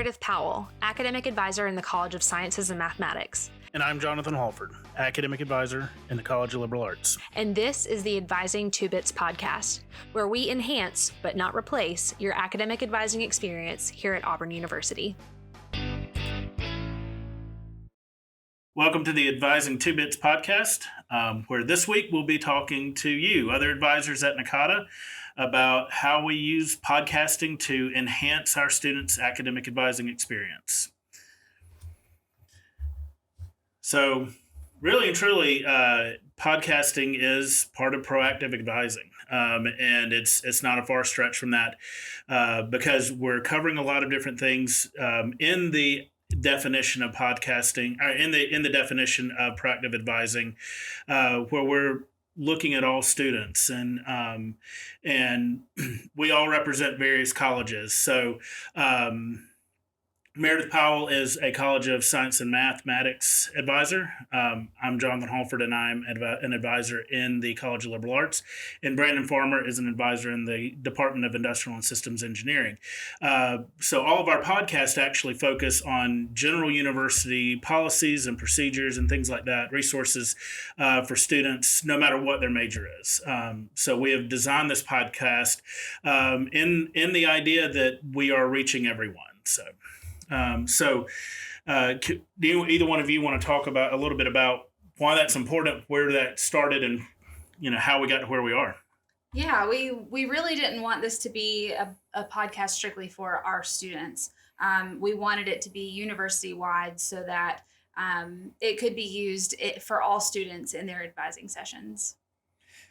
Meredith Powell, Academic Advisor in the College of Sciences and Mathematics. And I'm Jonathan Halford, Academic Advisor in the College of Liberal Arts. And this is the Advising 2 Bits podcast, where we enhance, but not replace, your academic advising experience here at Auburn University. Welcome to the Advising 2 Bits podcast, where this week we'll be talking to you, other advisors at NACADA, about how we use podcasting to enhance our students' academic advising experience. So, really and truly, podcasting is part of proactive advising, and it's not a far stretch from that because we're covering a lot of different things in the definition of podcasting, in the definition of proactive advising, where we're looking at all students, and we all represent various colleges. So Meredith Powell is a College of Science and Mathematics advisor. I'm Jonathan Halford, and I'm an advisor in the College of Liberal Arts. And Brandon Farmer is an advisor in the Department of Industrial and Systems Engineering. So all of our podcasts actually focus on general university policies and procedures and things like that, resources for students, no matter what their major is. So we have designed this podcast in the idea that we are reaching everyone. So do either one of you want to talk about a little bit about why that's important, where that started, and how we got to where we are? Yeah, we really didn't want this to be a podcast strictly for our students. We wanted it to be university-wide so that it could be used for all students in their advising sessions.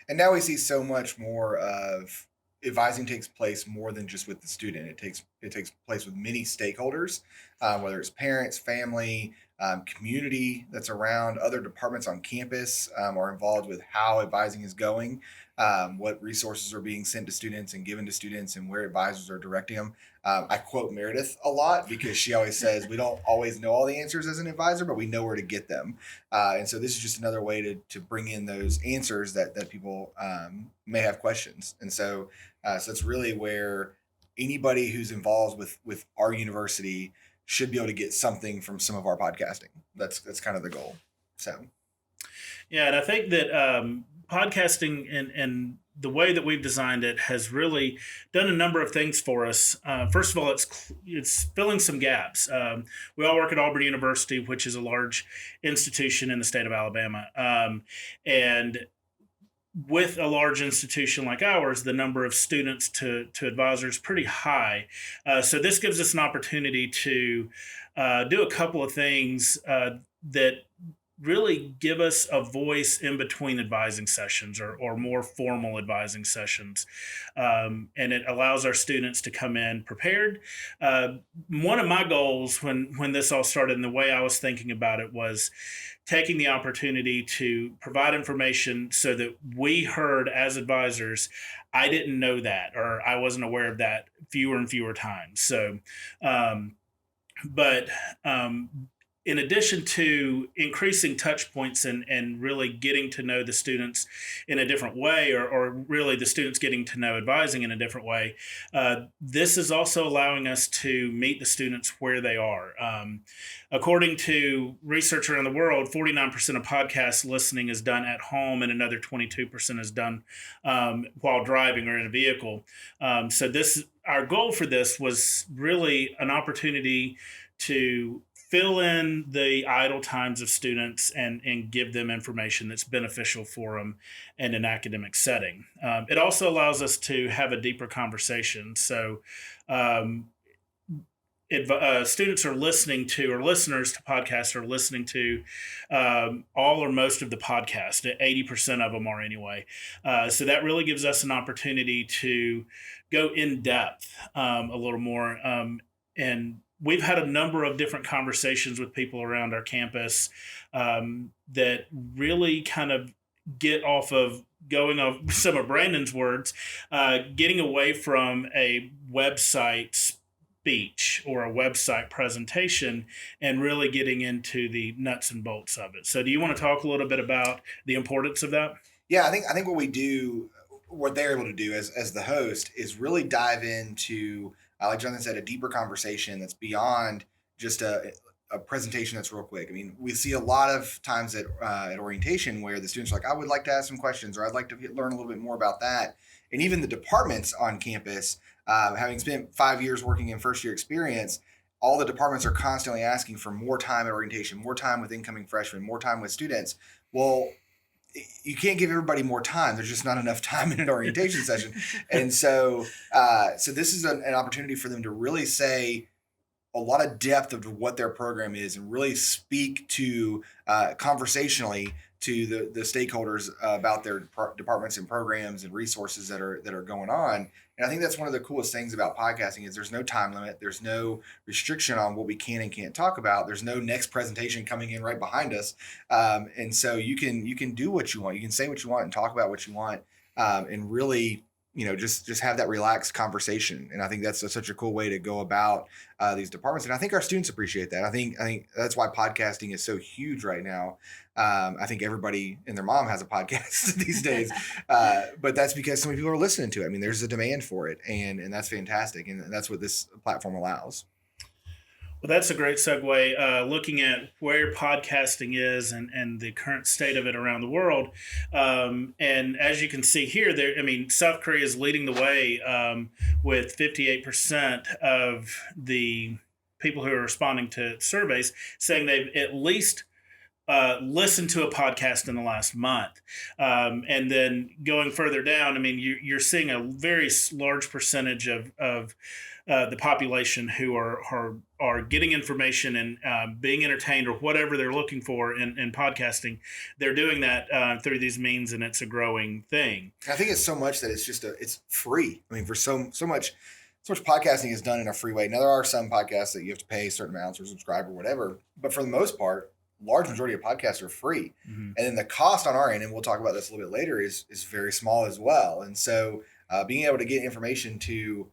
And now we see so much more of advising takes place more than just with the student. It takes place with many stakeholders, whether it's parents, family, community that's around, other departments on campus are involved with how advising is going, what resources are being sent to students and given to students, and where advisors are directing them. I quote Meredith a lot because she always says we don't always know all the answers as an advisor, but we know where to get them. And so this is just another way to bring in those answers that people may have questions. And so it's really where anybody who's involved with our university should be able to get something from some of our podcasting. That's kind of the goal. So, yeah, and I think that podcasting and the way that we've designed it has really done a number of things for us. First of all, it's filling some gaps. We all work at Auburn University, which is a large institution in the state of Alabama, and with a large institution like ours, the number of students to advisors is pretty high. So this gives us an opportunity to do a couple of things that really give us a voice in between advising sessions or more formal advising sessions. And it allows our students to come in prepared. One of my goals when this all started and the way I was thinking about it was taking the opportunity to provide information so that we heard as advisors, I didn't know that, or I wasn't aware of that fewer and fewer times. So, in addition to increasing touch points and really getting to know the students in a different way, or really the students getting to know advising in a different way, this is also allowing us to meet the students where they are. According to research around the world, 49% of podcast listening is done at home, and another 22% is done while driving or in a vehicle. So our goal for this was really an opportunity to fill in the idle times of students and give them information that's beneficial for them in an academic setting. It also allows us to have a deeper conversation. So students are listening to, or listeners to podcasts are listening to all or most of the podcast. 80% of them are anyway. So that really gives us an opportunity to go in depth a little more. And we've had a number of different conversations with people around our campus that really kind of get off of going off some of Brandon's words, getting away from a website speech or a website presentation and really getting into the nuts and bolts of it. So do you want to talk a little bit about the importance of that? Yeah, I think what they're able to do as the host is really dive into like Jonathan said, a deeper conversation that's beyond just a presentation that's real quick. I mean, we see a lot of times at orientation where the students are like, I would like to ask some questions, or I'd like to learn a little bit more about that. And even the departments on campus, having spent 5 years working in first year experience, all the departments are constantly asking for more time at orientation, more time with incoming freshmen, more time with students. Well, you can't give everybody more time. There's just not enough time in an orientation session. And so this is an opportunity for them to really say a lot of depth of what their program is and really speak to conversationally to the stakeholders about their departments and programs and resources that are going on. And I think that's one of the coolest things about podcasting is there's no time limit. There's no restriction on what we can and can't talk about. There's no next presentation coming in right behind us. And so you can do what you want. You can say what you want and talk about what you want, and really, just have that relaxed conversation. And I think that's such a cool way to go about these departments. And I think our students appreciate that. I think that's why podcasting is so huge right now. I think everybody and their mom has a podcast these days, but that's because so many people are listening to it. I mean, there's a demand for it, and that's fantastic. And that's what this platform allows. Well, that's a great segue, looking at where podcasting is and the current state of it around the world. And as you can see here, South Korea is leading the way with 58% of the people who are responding to surveys saying they've at least listened to a podcast in the last month. And then going further down, you're seeing a very large percentage of the population who are getting information and being entertained or whatever they're looking for in podcasting. They're doing that through these means, and it's a growing thing. I think it's so much that it's free. I mean, for so much podcasting is done in a free way. Now, there are some podcasts that you have to pay certain amounts or subscribe or whatever, but for the most part, large majority of podcasts are free. Mm-hmm. And then the cost on our end, and we'll talk about this a little bit later, is very small as well. And so being able to get information to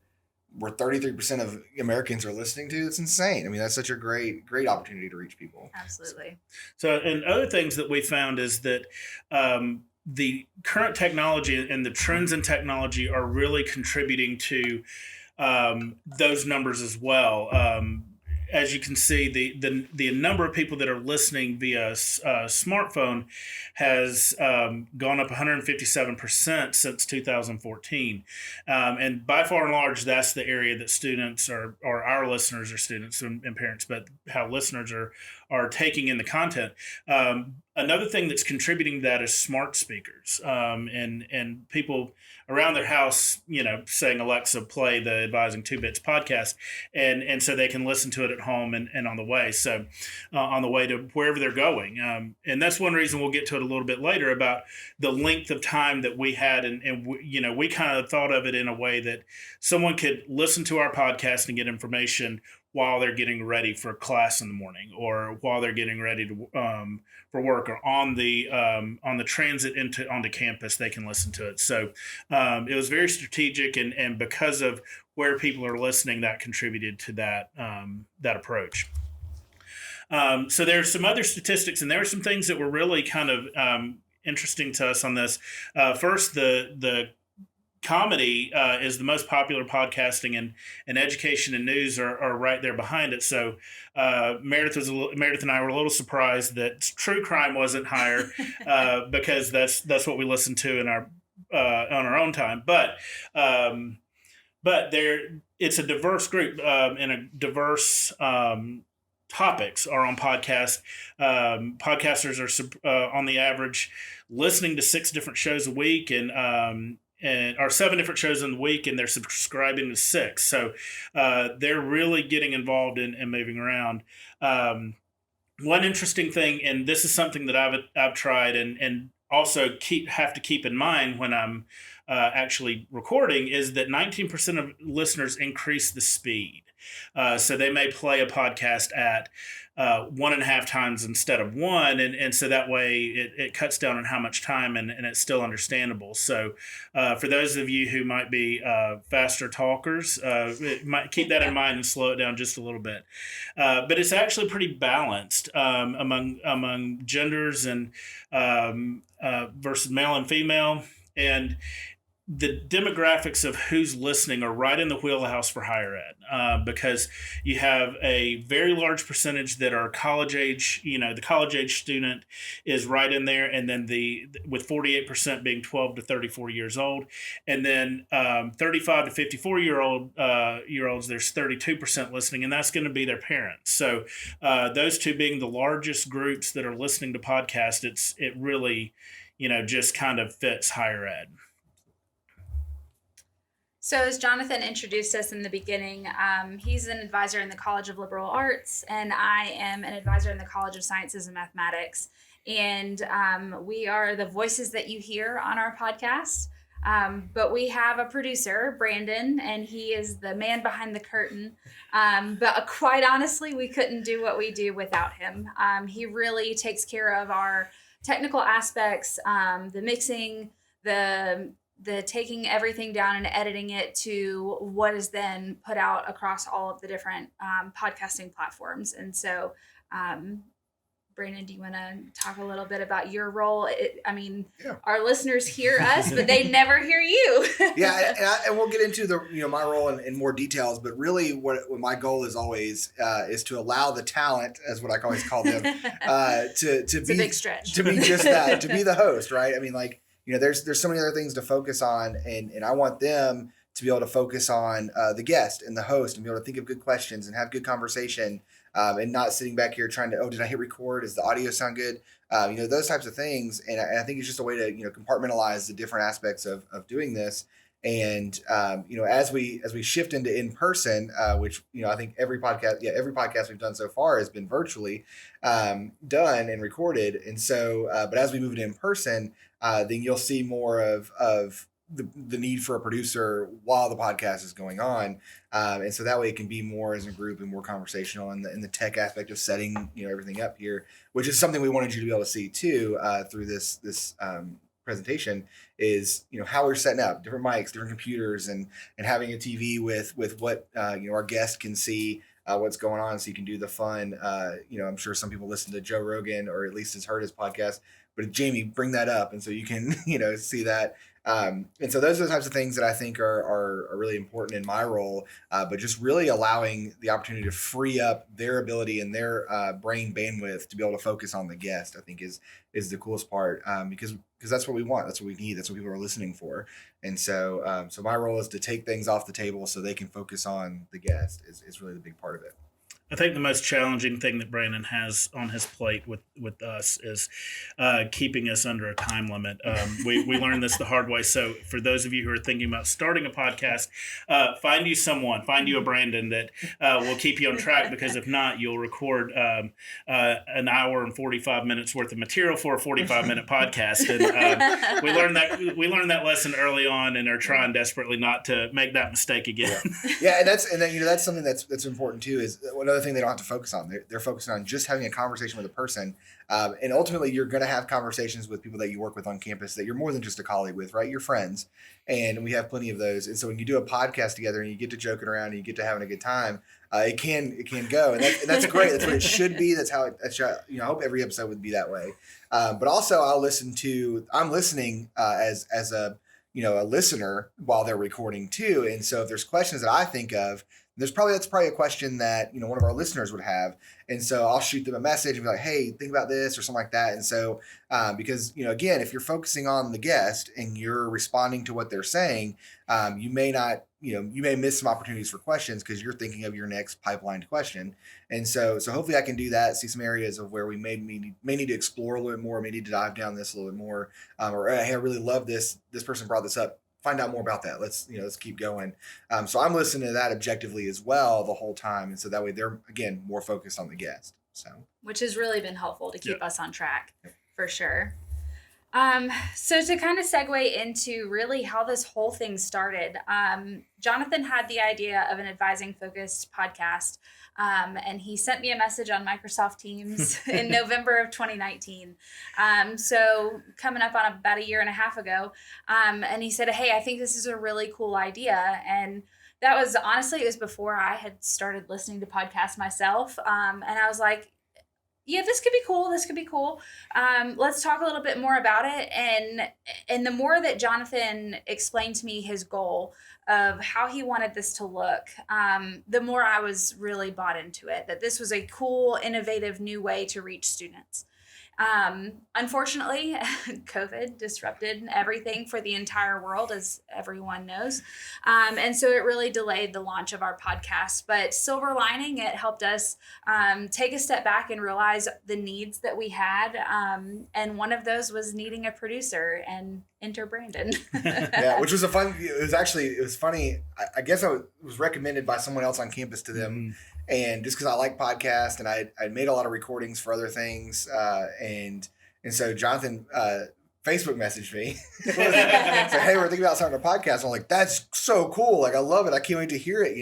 where 33% of Americans are listening to, it's insane. I mean, that's such a great opportunity to reach people. Absolutely. So, and other things that we found is that the current technology and the trends in technology are really contributing to those numbers as well. As you can see, the number of people that are listening via smartphone has gone up 157% since 2014. And by far and large, that's the area that students or our listeners are students and parents, but how listeners are taking in the content. Another thing that's contributing to that is smart speakers, and people around their house, saying, Alexa, play the Advising 2 Bits podcast. And so they can listen to it at home and on the way. So on the way to wherever they're going. And that's one reason we'll get to it a little bit later about the length of time that we had. And we kind of thought of it in a way that someone could listen to our podcast and get information while they're getting ready for class in the morning, or while they're getting ready to for work, or on the transit onto campus, they can listen to it. So it was very strategic, and because of where people are listening, that contributed to that approach. So there's some other statistics, and there are some things that were really kind of interesting to us on this. First, the comedy is the most popular podcasting, and education and news are right there behind it. So Meredith and I were a little surprised that true crime wasn't higher, because that's what we listen to in our on our own time. But it's a diverse group, and a diverse topics are on podcasts. Podcasters are on the average listening to 6 different shows a week, or 7 different shows in the week, and they're subscribing to 6. So they're really getting involved in moving around. One interesting thing, and this is something that I've tried and also have to keep in mind when I'm actually recording, is that 19% of listeners increase the speed. So they may play a podcast at 1.5 times instead of 1, and so that way it cuts down on how much time, and it's still understandable. So for those of you who might be faster talkers, might keep that in mind and slow it down just a little bit. But it's actually pretty balanced among genders, and versus male and female. And the demographics of who's listening are right in the wheelhouse for higher ed, because you have a very large percentage that are college age. The college age student is right in there, and then with 48% being 12 to 34 years old, and then 35 to 54-year-olds, there's 32% listening, and that's going to be their parents. So those two being the largest groups that are listening to podcasts, it really just kind of fits higher ed. So as Jonathan introduced us in the beginning, he's an advisor in the College of Liberal Arts, and I am an advisor in the College of Sciences and Mathematics. And we are the voices that you hear on our podcast. But we have a producer, Brandon, and he is the man behind the curtain. But quite honestly, we couldn't do what we do without him. He really takes care of our technical aspects, the mixing, the taking everything down and editing it to what is then put out across all of the different podcasting platforms. And so, Brandon, do you want to talk a little bit about your role? Our listeners hear us, but they never hear you. Yeah, and we'll get into my role in more details. But really, what my goal is always is to allow the talent, as what I always call them, to It's be a big stretch. to be just that, to be the host, right? I mean, there's so many other things to focus on, and I want them to be able to focus on the guest and the host and be able to think of good questions and have good conversation, and not sitting back here trying to, did I hit record? Does the audio sound good? Those types of things. And I think it's just a way to, compartmentalize the different aspects of doing this. And, as we shift into in-person, which, I think every podcast we've done so far has been virtually done and recorded. And so, but as we move to in-person, then you'll see more of the need for a producer while the podcast is going on. And so that way it can be more as a group and more conversational, and the tech aspect of setting, everything up here, which is something we wanted you to be able to see too, through this presentation, is, how we're setting up different mics, different computers, and having a TV with what, our guest can see, what's going on, so you can do the fun. I'm sure some people listen to Joe Rogan, or at least has heard his podcast, but Jamie, bring that up. And so you can, see that. And so those are the types of things that I think are really important in my role, but just really allowing the opportunity to free up their ability and their brain bandwidth to be able to focus on the guest, I think is the coolest part, because that's what we want. That's what we need. That's what people are listening for. And so, so my role is to take things off the table so they can focus on the guest is really the big part of it. I think the most challenging thing that Brandon has on his plate with us is keeping us under a time limit. We learned this the hard way. So for those of you who are thinking about starting a podcast, find you a Brandon that will keep you on track, because if not, you'll record an hour and 45 minutes worth of material for a 45-minute podcast. And we learned that lesson early on, and are trying desperately not to make that mistake again. Yeah, and that's something that's important too. Is another thing they don't have to focus on. They're focusing on just having a conversation with a person, and ultimately you're going to have conversations with people that you work with on campus that you're more than just a colleague with, right? You're friends, and we have plenty of those. And so when you do a podcast together and you get to joking around and you get to having a good time, it can go, and that's great. That's what it should be. That's how I hope every episode would be that way. But also I'm listening as a a listener while they're recording too. And so if there's questions that I think of, that's probably a question that one of our listeners would have, and so I'll shoot them a message and be like, "Hey, think about this," or something like that. And so because again, if you're focusing on the guest and you're responding to what they're saying, you may not you may miss some opportunities for questions because you're thinking of your next pipeline question. And so hopefully I can do that. See some areas of where we may need to explore a little bit more, may need to dive down this a little bit more, or hey, I really love this person brought this up. Find out more about that. Let's keep going. So I'm listening to that objectively as well the whole time, and so that way they're again more focused on the guest. So which has really been helpful to keep us on track, for sure. So to kind of segue into really how this whole thing started, Jonathan had the idea of an advising focused podcast. And he sent me a message on Microsoft Teams in November of 2019. So coming up on about a year and a half ago. And he said, "Hey, I think this is a really cool idea." And that was honestly, it was before I had started listening to podcasts myself. And I was like, yeah, this could be cool. This could be cool. Let's talk a little bit more about it. And the more that Jonathan explained to me his goal of how he wanted this to look, the more I was really bought into it, that this was a cool, innovative new way to reach students. Unfortunately, COVID disrupted everything for the entire world, as everyone knows. And so it really delayed the launch of our podcast. But silver lining, it helped us take a step back and realize the needs that we had. And one of those was needing a producer, and enter Brandon. Yeah, which was it was funny. I guess I was recommended by someone else on campus to them. Mm-hmm. And just because I like podcasts and I made a lot of recordings for other things. And so Jonathan Facebook messaged me. Said, hey, we're thinking about starting a podcast. I'm like, that's so cool. Like, I love it. I can't wait to hear it,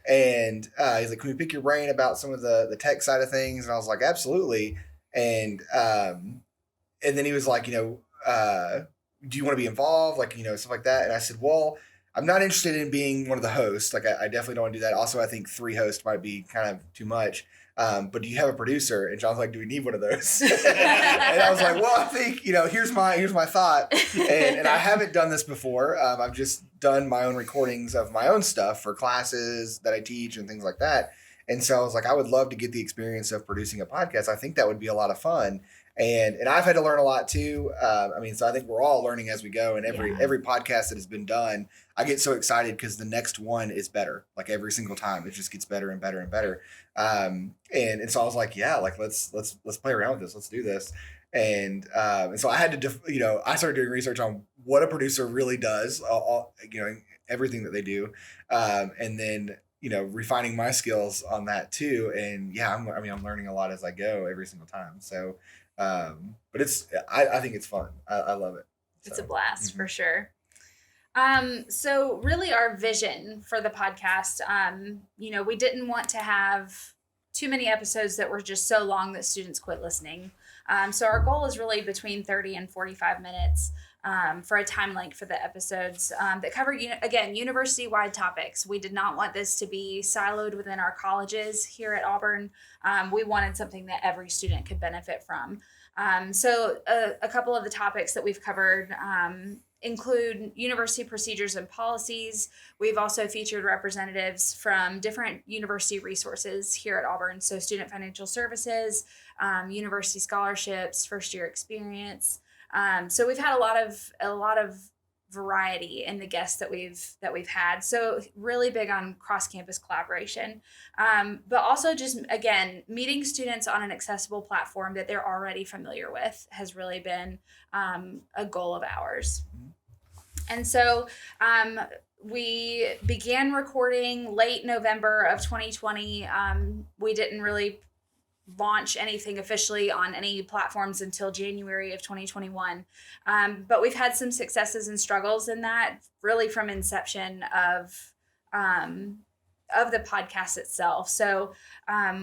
And he's like, can we pick your brain about some of the tech side of things? And I was like, absolutely. And then he was like, do you want to be involved? Like, stuff like that. And I said, well, I'm not interested in being one of the hosts. Like, I definitely don't want to do that. Also, I think 3 hosts might be kind of too much. But do you have a producer? And John's like, do we need one of those? And I was like, well, I think, here's my thought. And I haven't done this before. I've just done my own recordings of my own stuff for classes that I teach and things like that. And so I was like, I would love to get the experience of producing a podcast. I think that would be a lot of fun. And I've had to learn a lot too. So I think we're all learning as we go. And every podcast that has been done, I get so excited because the next one is better. Like every single time, it just gets better and better and better. And so I was like, yeah, like let's play around with this. Let's do this. And so I had to, I started doing research on what a producer really does, everything that they do, and then refining my skills on that too. And yeah, I'm learning a lot as I go every single time. So. But I think it's fun. I love it. It's a blast for sure. So really our vision for the podcast, we didn't want to have too many episodes that were just so long that students quit listening. So our goal is really between 30 and 45 minutes, for a time length for the episodes, that cover, again, university-wide topics. We did not want this to be siloed within our colleges here at Auburn. We wanted something that every student could benefit from. So a couple of the topics that we've covered include university procedures and policies. We've also featured representatives from different university resources here at Auburn. So student financial services, university scholarships, first year experience. So we've had a lot of variety in the guests that we've had. So really big on cross-campus collaboration, but also just, again, meeting students on an accessible platform that they're already familiar with has really been a goal of ours. And so we began recording late November of 2020. We didn't really launch anything officially on any platforms until January of 2021. But we've had some successes and struggles in that, really from inception of the podcast itself. So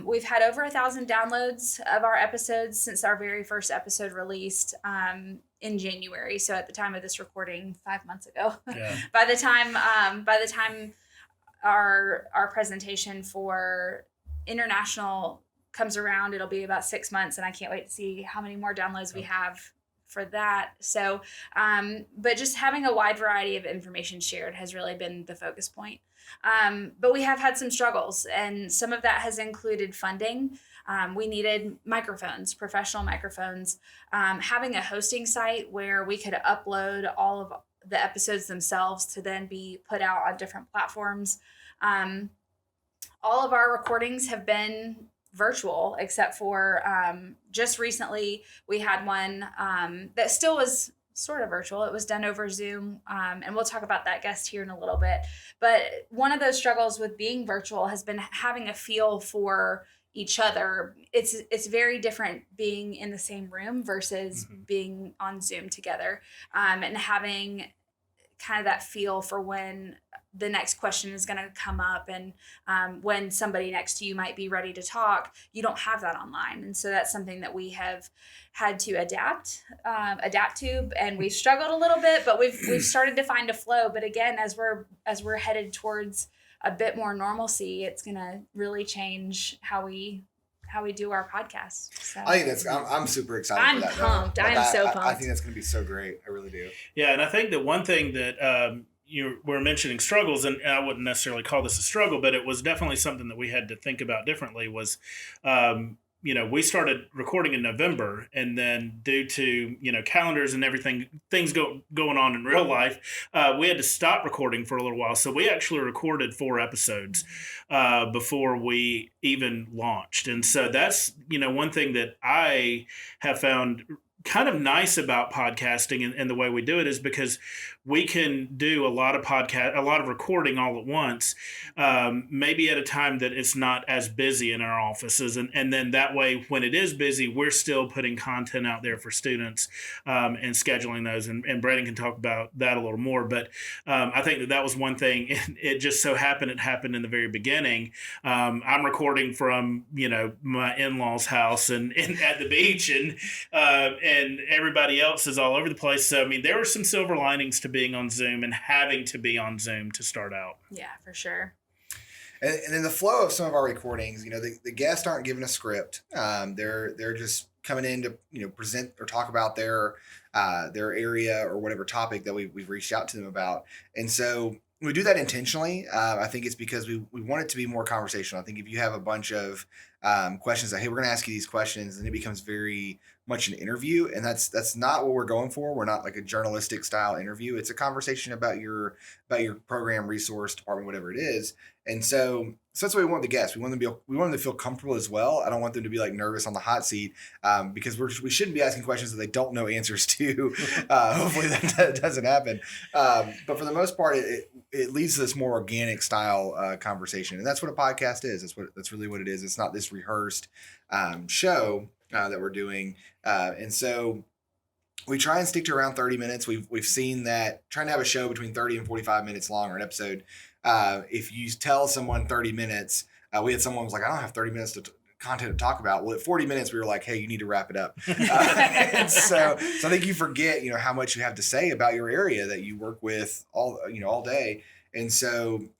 we've had over 1,000 downloads of our episodes since our very first episode released in January. So at the time of this recording, 5 months ago. Yeah. By the time our presentation for international comes around, it'll be about 6 months, and I can't wait to see how many more downloads we have for that. So, but just having a wide variety of information shared has really been the focus point. But we have had some struggles, and some of that has included funding. We needed microphones, professional microphones, having a hosting site where we could upload all of the episodes themselves to then be put out on different platforms. All of our recordings have been virtual, except for just recently we had one that still was sort of virtual. It was done over Zoom, and we'll talk about that guest here in a little bit. But one of those struggles with being virtual has been having a feel for each other. It's very different being in the same room versus being on Zoom together, and having kind of that feel for when the next question is going to come up, and when somebody next to you might be ready to talk. You don't have that online. And so that's something that we have had to adapt to, and we've struggled a little bit, but we've started to find a flow. But again, as we're headed towards a bit more normalcy, it's going to really change how we how we do our podcast. So I think that's. I'm super excited I'm for that. pumped. Though. I am so I pumped. think that's going to be so great. I really do. Yeah, and I think that one thing that you were mentioning struggles, and I wouldn't necessarily call this a struggle, but it was definitely something that we had to think about differently. Was we started recording in November, and then due to calendars and everything, things going on in real life, we had to stop recording for a little while. So we actually recorded 4 episodes before we even launched, and so that's one thing that I have found kind of nice about podcasting and the way we do it is because we can do a lot of recording all at once, maybe at a time that it's not as busy in our offices. And then that way, when it is busy, we're still putting content out there for students and scheduling those. And Brandon can talk about that a little more. But I think that was one thing. It just so happened, it happened in the very beginning. I'm recording from, my in-laws' house and at the beach and everybody else is all over the place. So, I mean, there were some silver linings to being on Zoom and having to be on Zoom to start out. Yeah, for sure. And in the flow of some of our recordings, the guests aren't given a script. They're just coming in to present or talk about their area or whatever topic that we've reached out to them about. And so we do that intentionally. I think it's because we want it to be more conversational. I think if you have a bunch of questions like, hey, we're going to ask you these questions, and it becomes very much an interview, and that's not what we're going for. We're not like a journalistic style interview. It's a conversation about your program, resource, department, whatever it is. And so that's what we want the guests. We want them to feel comfortable as well. I don't want them to be like nervous on the hot seat because we shouldn't be asking questions that they don't know answers to. Hopefully that doesn't happen. But for the most part, it leads to this more organic style conversation, and that's what a podcast is. That's really what it is. It's not this rehearsed show that we're doing, and so we try and stick to around 30 minutes. We've seen that trying to have a show between 30 and 45 minutes long or an episode. If you tell someone 30 minutes, we had someone was like, I don't have 30 minutes content to talk about. Well, at 40 minutes, we were like, hey, you need to wrap it up. And so I think you forget, how much you have to say about your area that you work with all day. And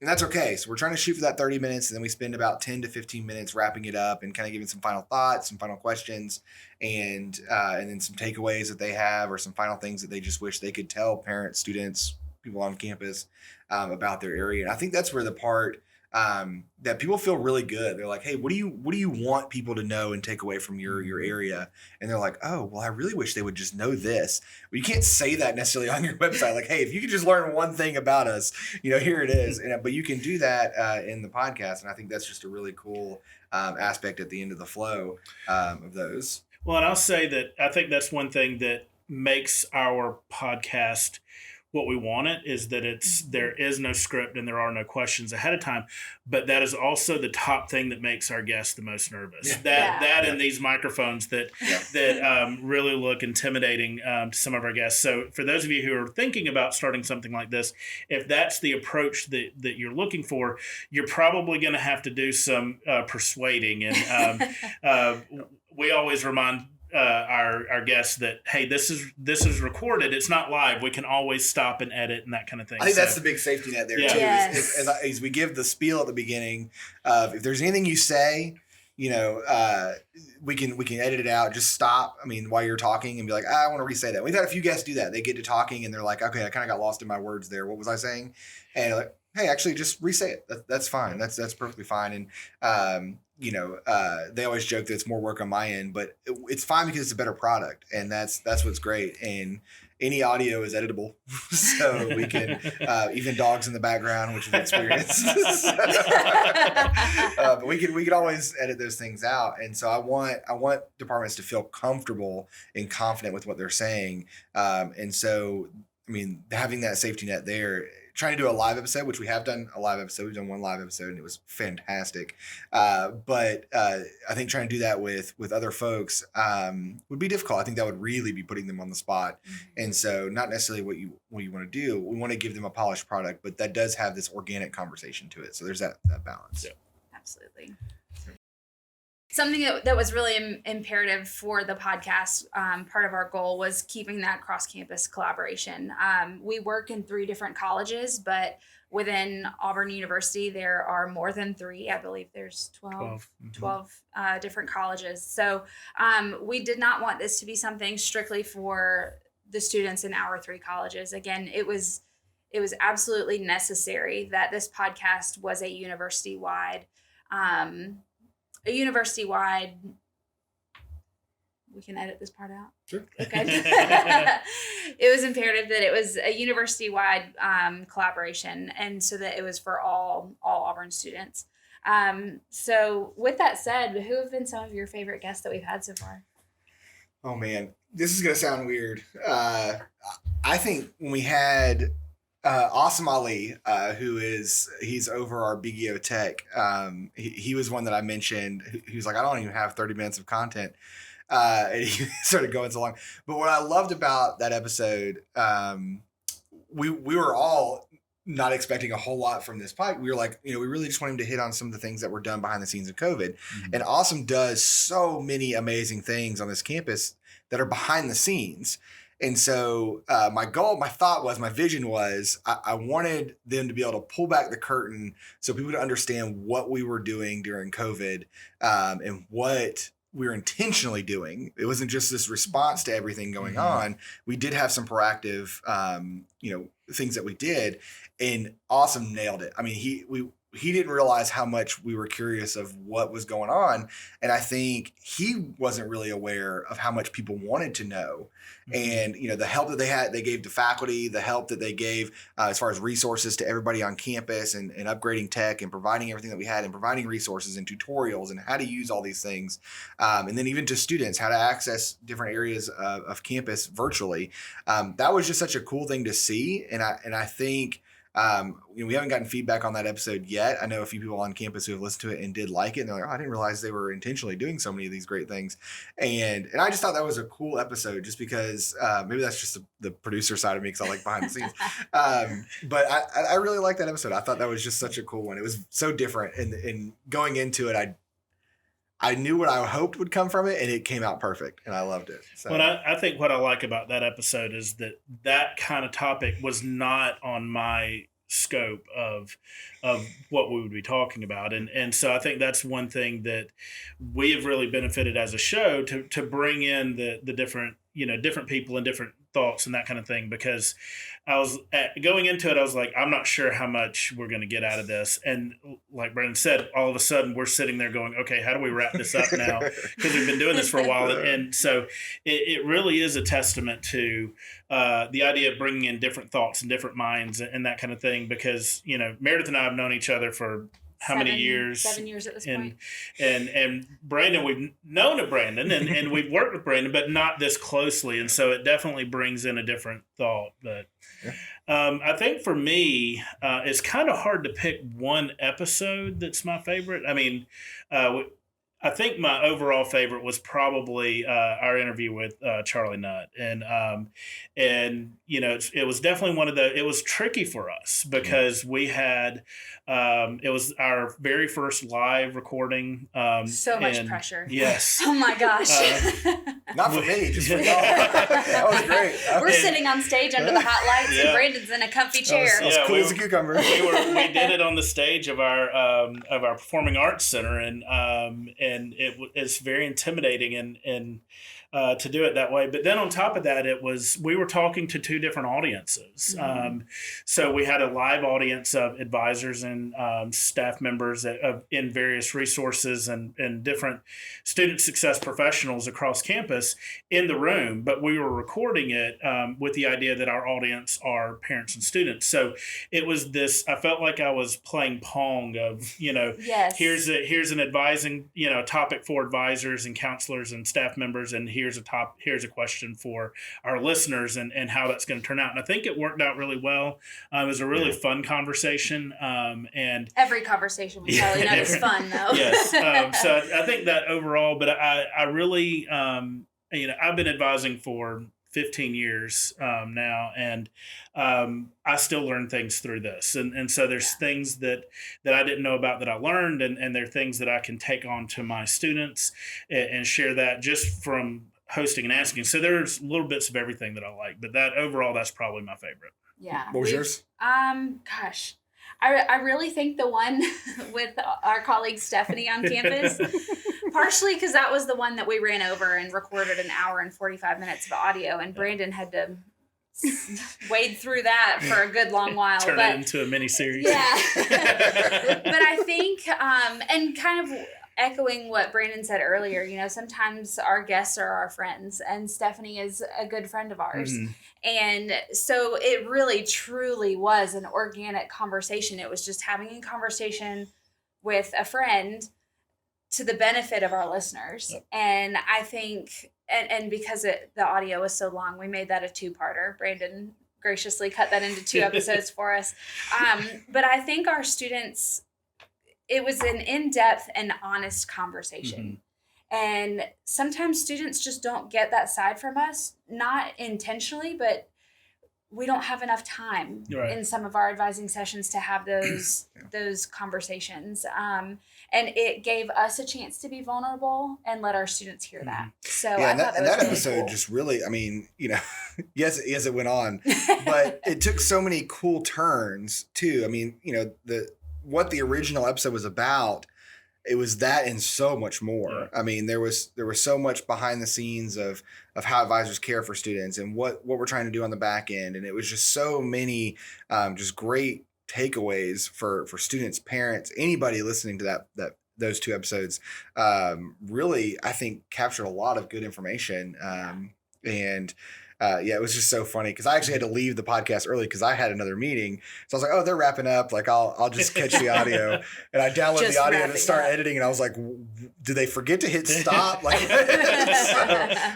that's okay. So we're trying to shoot for that 30 minutes, and then we spend about 10 to 15 minutes wrapping it up and kind of giving some final thoughts, some final questions, and then some takeaways that they have or some final things that they just wish they could tell parents, students, people on campus about their area. And I think that's where the part that people feel really good. They're like, hey, what do you want people to know and take away from your area? And they're like, oh, well, I really wish they would just know this. Well, you can't say that necessarily on your website. Like, hey, if you could just learn one thing about us, here it is. But you can do that in the podcast. And I think that's just a really cool aspect at the end of the flow of those. Well, and I'll say that I think that's one thing that makes our podcast what we want it is that there is no script and there are no questions ahead of time, but that is also the top thing that makes our guests the most nervous. And these microphones that really look intimidating to some of our guests. So for those of you who are thinking about starting something like this, if that's the approach that you're looking for, you're probably going to have to do some persuading. And we always remind our guests that, hey, this is recorded. It's not live. We can always stop and edit and that kind of thing. I think that's the big safety net there too. Yes. Is we give the spiel at the beginning of if there's anything you say, we can edit it out. Just stop. I mean, while you're talking and be like, I want to re-say that. We've had a few guests do that. They get to talking and they're like, okay, I kind of got lost in my words there. What was I saying? And like, hey, actually, just re-say it. That's fine. That's perfectly fine. And they always joke that it's more work on my end, but it's fine because it's a better product, and that's what's great. And any audio is editable, so we can even dogs in the background, which is an experience. But we can always edit those things out. And so I want departments to feel comfortable and confident with what they're saying. And so I mean, having that safety net there. Trying to do a live episode, which we have done a live episode. We've done one live episode and it was fantastic. But I think trying to do that with other folks would be difficult. I think that would really be putting them on the spot. Mm-hmm. And so not necessarily what you want to do. We want to give them a polished product, but that does have this organic conversation to it. So there's that balance. Yeah. Absolutely. something that was really imperative for the podcast, part of our goal was keeping that cross-campus collaboration. We work in 3 different colleges, but within Auburn University, there are more than 3. I believe there's 12 different colleges. So we did not want this to be something strictly for the students in our 3 colleges. Again, it was absolutely necessary that this podcast was a university-wide, we can edit this part out. Sure. Okay. It was imperative that it was a university-wide collaboration, and so that it was for all Auburn students. So with that said, who have been some of your favorite guests that we've had so far? Oh man, this is gonna sound weird. I think when we had Awesome Ali, he's over our BGO Tech. He was one that I mentioned. He was like, I don't even have 30 minutes of content. And he started going so long. But what I loved about that episode, we were all not expecting a whole lot from this pipe. We were like, we really just want him to hit on some of the things that were done behind the scenes of COVID. Mm-hmm. And Awesome does so many amazing things on this campus that are behind the scenes. And so my vision was, I wanted them to be able to pull back the curtain so people would understand what we were doing during COVID and what we were intentionally doing. It wasn't just this response to everything going on. We did have some proactive, things that we did, and Awesome nailed it. I mean, he didn't realize how much we were curious of what was going on. And I think he wasn't really aware of how much people wanted to know. And, the help that they gave to faculty, the help that they gave as far as resources to everybody on campus and upgrading tech and providing everything that we had and providing resources and tutorials and how to use all these things. And then even to students, how to access different areas of campus virtually. That was just such a cool thing to see. And I think, we haven't gotten feedback on that episode yet. I know a few people on campus who have listened to it and did like it. And they're like, I didn't realize they were intentionally doing so many of these great things. And I just thought that was a cool episode just because maybe that's just the producer side of me because I like behind the scenes. But I really liked that episode. I thought that was just such a cool one. It was so different. And going into it, I knew what I hoped would come from it, and it came out perfect, and I loved it. So. Well, I think what I like about that episode is that kind of topic was not on my scope of what we would be talking about, and so I think that's one thing that we have really benefited as a show to bring in the different people and different thoughts and that kind of thing, because I was going into it, I was like, I'm not sure how much we're going to get out of this. And like Brandon said, all of a sudden we're sitting there going, okay, how do we wrap this up now? Because we've been doing this for a while. And so it really is a testament to the idea of bringing in different thoughts and different minds and that kind of thing, because, Meredith and I have known each other for how many years? 7 years at this point. And Brandon, we've known of Brandon and we've worked with Brandon, but not this closely. And so it definitely brings in a different thought. But I think for me, it's kind of hard to pick one episode that's my favorite. I mean, I think my overall favorite was probably our interview with Charlie Nutt, and it was definitely one of it was tricky for us because we had it was our very first live recording. So much pressure. Yes. Oh my gosh. Not for me, just for y'all. That was great. We're sitting on stage under the hot lights, and Brandon's in a comfy chair. That was cool as a cucumber. We did it on the stage of our Performing Arts Center, and it's very intimidating and to do it that way. But then on top of that, we were talking to 2 different audiences. So we had a live audience of advisors and staff members in various resources and different student success professionals across campus in the room, but we were recording it with the idea that our audience are parents and students. So it was this, I felt like I was playing Pong of, yes. here's an advising, topic for advisors and counselors and staff members, and here's a question for our listeners and how that's going to turn out. And I think it worked out really well. It was a really fun conversation. And every conversation with Charlie Nutt is fun, though. Yes. So I think that overall, but I really, I've been advising for 15 years now, and I still learn things through this. And so there's things that I didn't know about that I learned, and there are things that I can take on to my students and share that just from hosting and asking. So there's little bits of everything that I like, but that overall, that's probably my favorite. Yeah. What was yours? Gosh, I really think the one with our colleague Stephanie on campus, partially because that was the one that we ran over and recorded an hour and 45 minutes of audio, and Brandon had to wade through that for a good long while. Turn it into a mini series. Yeah. But I think, and kind of echoing what Brandon said earlier, you know, sometimes our guests are our friends, and Stephanie is a good friend of ours. Mm-hmm. And so it really, truly was an organic conversation. It was just having a conversation with a friend to the benefit of our listeners. Yep. And I think, and because the audio was so long, we made that a 2-parter. Brandon graciously cut that into 2 episodes for us. But I think our students, it was an in-depth and honest conversation. Mm-hmm. And sometimes students just don't get that side from us, not intentionally, but we don't have enough time in some of our advising sessions to have those conversations. And it gave us a chance to be vulnerable and let our students hear that. So yeah, I and thought that really episode cool. just really, I mean, you know, yes, it went on, but it took so many cool turns too. I mean, you know, what the original episode was about, it was that and so much more. Yeah. I mean, there was so much behind the scenes of how advisors care for students and what we're trying to do on the back end. And it was just so many just great takeaways for students, parents, anybody listening to those 2 episodes. Really, I think captured a lot of good information. Yeah, it was just so funny because I actually had to leave the podcast early because I had another meeting. So I was like, oh, they're wrapping up. Like, I'll just catch the audio. And I downloaded the audio to start editing. And I was like, did they forget to hit stop? Like,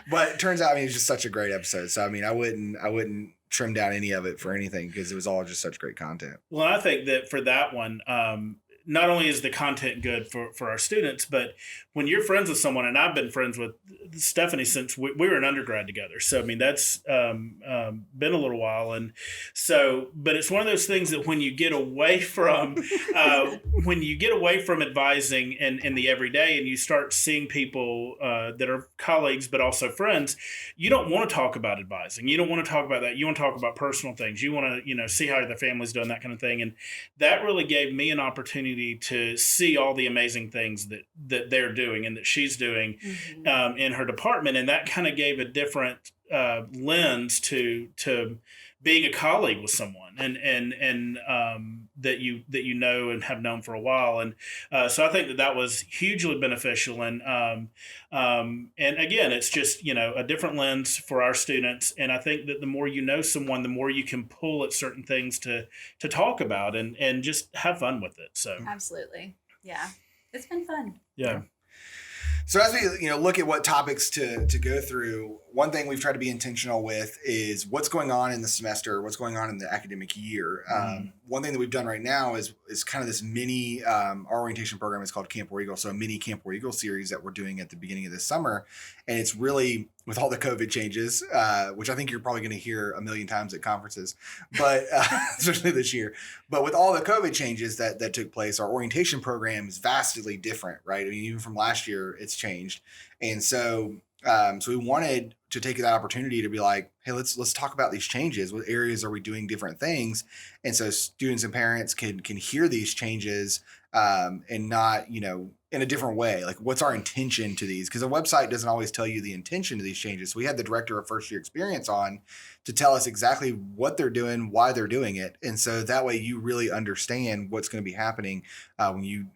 but it turns out, I mean, it's just such a great episode. So, I mean, I wouldn't trim down any of it for anything because it was all just such great content. Well, I think that for that one, not only is the content good for our students, but when you're friends with someone, and I've been friends with Stephanie since we were in undergrad together. So, I mean, that's been a little while. And so, but it's one of those things that when you get away from, advising in the everyday and you start seeing people that are colleagues, but also friends, you don't want to talk about advising. You don't want to talk about that. You want to talk about personal things. You want to, you know, see how their family's doing, that kind of thing. And that really gave me an opportunity to see all the amazing things that they're doing and that she's doing in her department, and that kind of gave a different lens to being a colleague with someone and that you know and have known for a while, and so I think that was hugely beneficial, and again, it's just, you know, a different lens for our students, and I think that the more you know someone, the more you can pull at certain things to talk about and just have fun with it. So absolutely, yeah, it's been fun. Yeah. So as we, you know, look at what topics to go through, one thing we've tried to be intentional with is what's going on in the semester, what's going on in the academic year. One thing that we've done right now is kind of this mini, our orientation program is called Camp War Eagle. So a mini Camp War Eagle series that we're doing at the beginning of this summer. And it's really, with all the COVID changes, which I think you're probably going to hear a million times at conferences, but especially this year. But with all the COVID changes that took place, our orientation program is vastly different, right? I mean, even from last year, it's changed. And so we wanted to take that opportunity to be like, hey, let's talk about these changes. What areas are we doing different things? And so students and parents can hear these changes and not, you know, in a different way. Like, what's our intention to these? Because a website doesn't always tell you the intention to these changes. So we had the director of first year experience on to tell us exactly what they're doing, why they're doing it. And so that way you really understand what's going to be happening when you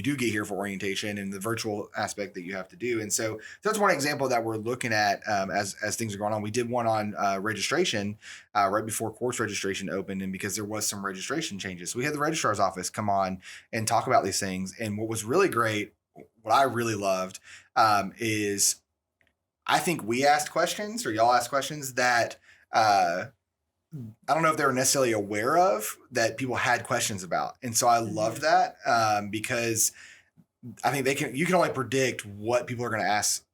do get here for orientation and the virtual aspect that you have to do. And so that's one example that we're looking at as things are going on. We did one on registration right before course registration opened, and because there was some registration changes. So we had the registrar's office come on and talk about these things. And what was really great, what I really loved is I think we asked questions, or y'all asked questions that I don't know if they were necessarily aware of that people had questions about. And so I loved that because I think you can only predict what people are going to ask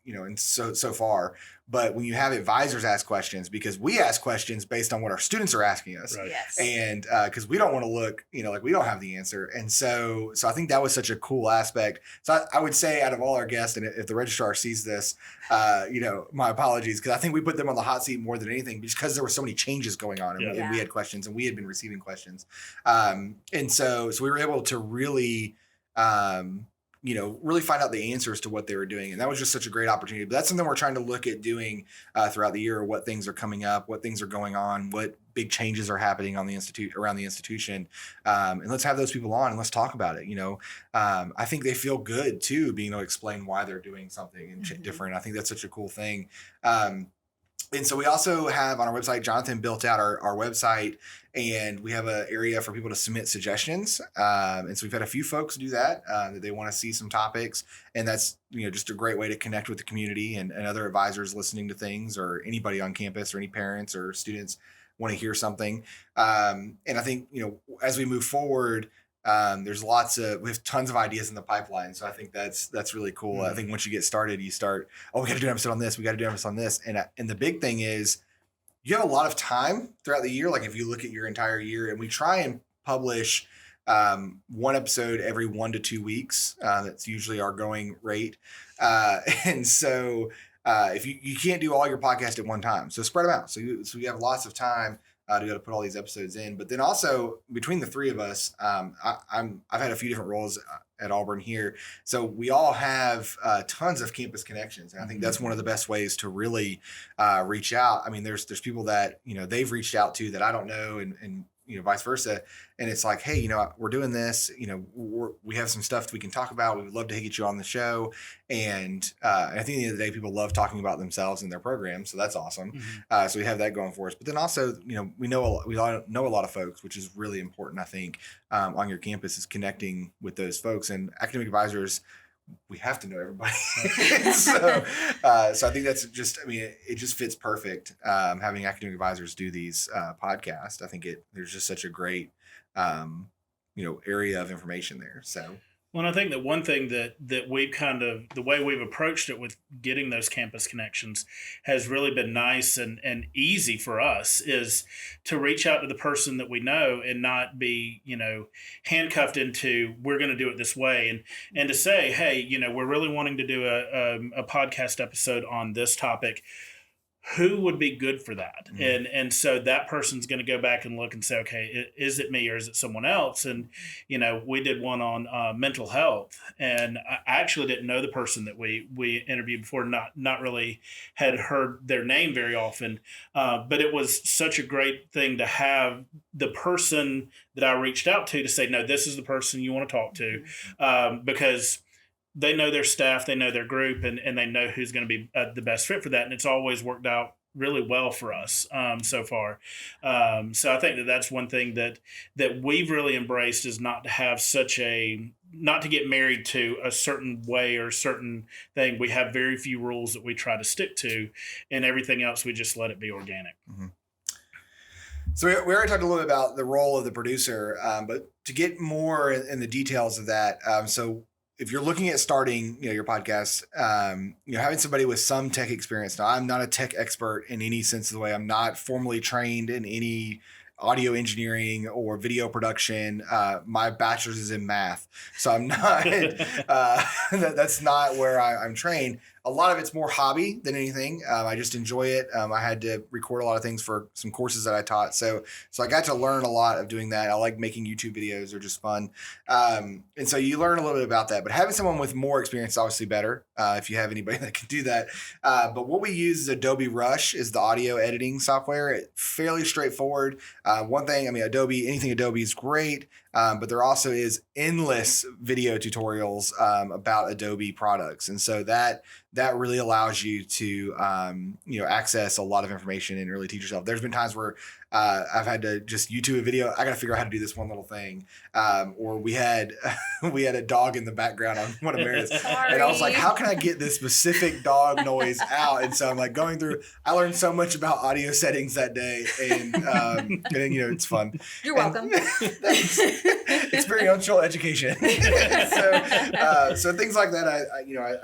and so far. But when you have advisors ask questions, because we ask questions based on what our students are asking us, Right. Yes. and because we don't want to look, like we don't have the answer. And so I think that was such a cool aspect. So I would say, out of all our guests, and if the registrar sees this, my apologies, because I think we put them on the hot seat more than anything, because there were so many changes going on, and, Yeah. and we had questions, and we had been receiving questions, and so we were able to really really find out the answers to what they were doing. And that was just such a great opportunity. But that's something we're trying to look at doing throughout the year, what things are coming up, what things are going on, what big changes are happening on the around the institution. And let's have those people on and let's talk about it. I think they feel good too, being able to explain why they're doing something and different. I think that's such a cool thing. And so we also have on our website, Jonathan built out our website, and we have an area for people to submit suggestions. And so we've had a few folks do that they want to see some topics. And that's, just a great way to connect with the community and other advisors listening to things, or anybody on campus, or any parents or students want to hear something. And I think, as we move forward, we have tons of ideas in the pipeline. So I think that's really cool. I think once you get started, we got to do an episode on this. We got to do an episode on this. And the big thing is you have a lot of time throughout the year. Like if you look at your entire year, and we try and publish one episode every 1 to 2 weeks. That's usually our going rate. And so if you can't do all your podcast at one time, so spread them out. So you have lots of time to be able to put all these episodes in. But then also between the three of us, I've had a few different roles at Auburn here. So we all have tons of campus connections. And I think that's one of the best ways to really reach out. I mean, there's people that, they've reached out to that I don't know, and vice versa. And it's like, hey, we're doing this, we have some stuff we can talk about. We would love to get you on the show. And I think at the end of the day, people love talking about themselves and their programs. So that's awesome. So we have that going for us. But then also, we know a lot of folks, which is really important, I think, on your campus, is connecting with those folks. And academic advisors, we have to know everybody. So I think that's just, it just fits perfect. Having academic advisors do these podcasts, I think there's just such a great, area of information there. So. Well, I think that one thing that we've the way we've approached it with getting those campus connections has really been nice and easy for us, is to reach out to the person that we know and not be, handcuffed into, we're going to do it this way, and to say, hey, we're really wanting to do a podcast episode on this topic. Who would be good for that? And so that person's going to go back and look and say, okay, is it me or is it someone else? And, we did one on mental health, and I actually didn't know the person that we interviewed before, not really had heard their name very often. But it was such a great thing to have the person that I reached out to say, no, this is the person you want to talk to, because they know their staff, they know their group, and they know who's going to be the best fit for that. And it's always worked out really well for us so far. So I think that's one thing that we've really embraced, is not to have not to get married to a certain way or a certain thing. We have very few rules that we try to stick to, and everything else, we just let it be organic. So we already talked a little bit about the role of the producer, but to get more in the details of that, so if you're looking at starting, your podcast, having somebody with some tech experience. Now, I'm not a tech expert in any sense of the way. I'm not formally trained in any audio engineering or video production. My bachelor's is in math, so I'm not. That's not where I'm trained. A lot of it's more hobby than anything. I just enjoy it. I had to record a lot of things for some courses that I taught. So I got to learn a lot of doing that. I like making YouTube videos. They're just fun. And so you learn a little bit about that. But having someone with more experience is obviously better if you have anybody that can do that. But what we use is Adobe Rush is the audio editing software. It's fairly straightforward. One thing, anything Adobe is great. But there also is endless video tutorials about Adobe products. And so that really allows you to, access a lot of information and really teach yourself. There's been times where I've had to just YouTube a video. I got to figure out how to do this one little thing. Or we had a dog in the background on one of Meredith's. Sorry. And I was like, how can I get this specific dog noise out? And so I'm like going through, I learned so much about audio settings that day. And then, it's fun. You're welcome. Thanks. Experiential education. So things like that,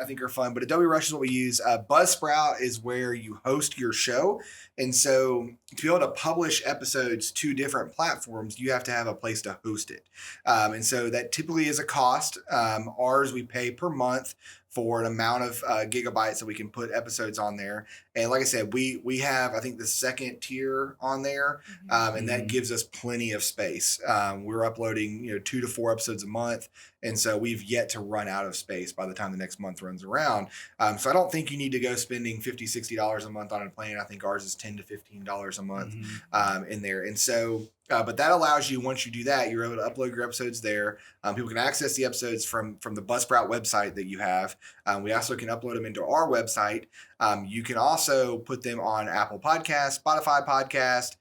I think are fun. But Adobe Rush is what we use. Buzzsprout is where you host your show. And so to be able to publish episodes to different platforms, you have to have a place to host it. And so that typically is a cost. Ours, we pay per month for an amount of gigabytes that we can put episodes on there. And like I said, we have, I think, the second tier on there, and that gives us plenty of space. We're uploading, 2 to 4 episodes a month. And so we've yet to run out of space by the time the next month runs around. So I don't think you need to go spending $50, $60 a month on a plan. I think ours is $10 to $15 a month in there. And so, but that allows you, once you do that, you're able to upload your episodes there. People can access the episodes from the Buzzsprout website that you have. We also can upload them into our website. You can also put them on Apple Podcast, Spotify Podcast,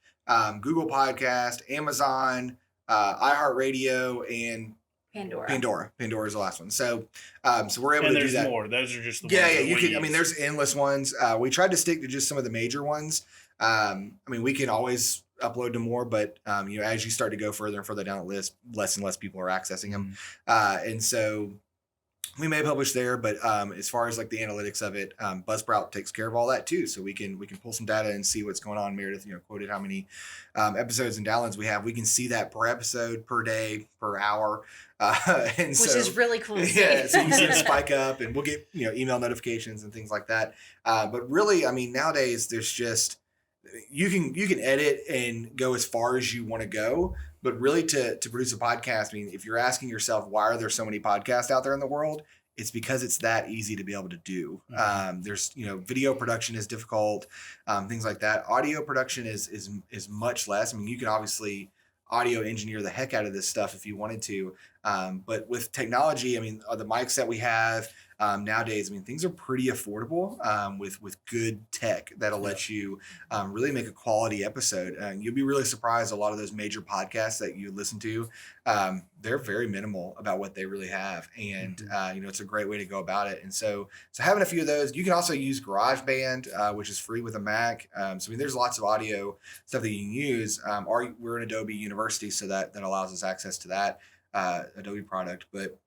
Google Podcast, Amazon, iHeartRadio, and Pandora is the last one. So we're able to do that. There's more. Those are just the ones. Yeah. You can. I mean, there's endless ones. We tried to stick to just some of the major ones. We can always upload to more, but as you start to go further and further down the list, less and less people are accessing them. And so we may publish there, but as far as like the analytics of it, Buzzsprout takes care of all that too. So we can pull some data and see what's going on. Meredith, quoted how many episodes and downloads we have. We can see that per episode, per day, per hour, which is really cool. Yeah, so you see it spike up, and we'll get email notifications and things like that. But really, nowadays there's just you can edit and go as far as you want to go. But really, to produce a podcast, if you're asking yourself, why are there so many podcasts out there in the world? It's because it's that easy to be able to do. There's, video production is difficult, things like that. Audio production is much less. You can obviously audio engineer the heck out of this stuff if you wanted to. But with technology, the mics that we have nowadays, things are pretty affordable with good tech that'll let you really make a quality episode. You'll be really surprised. A lot of those major podcasts that you listen to, they're very minimal about what they really have. And, it's a great way to go about it. And so having a few of those, you can also use GarageBand, which is free with a Mac. There's lots of audio stuff that you can use. We're an Adobe University, so that allows us access to that Adobe product. But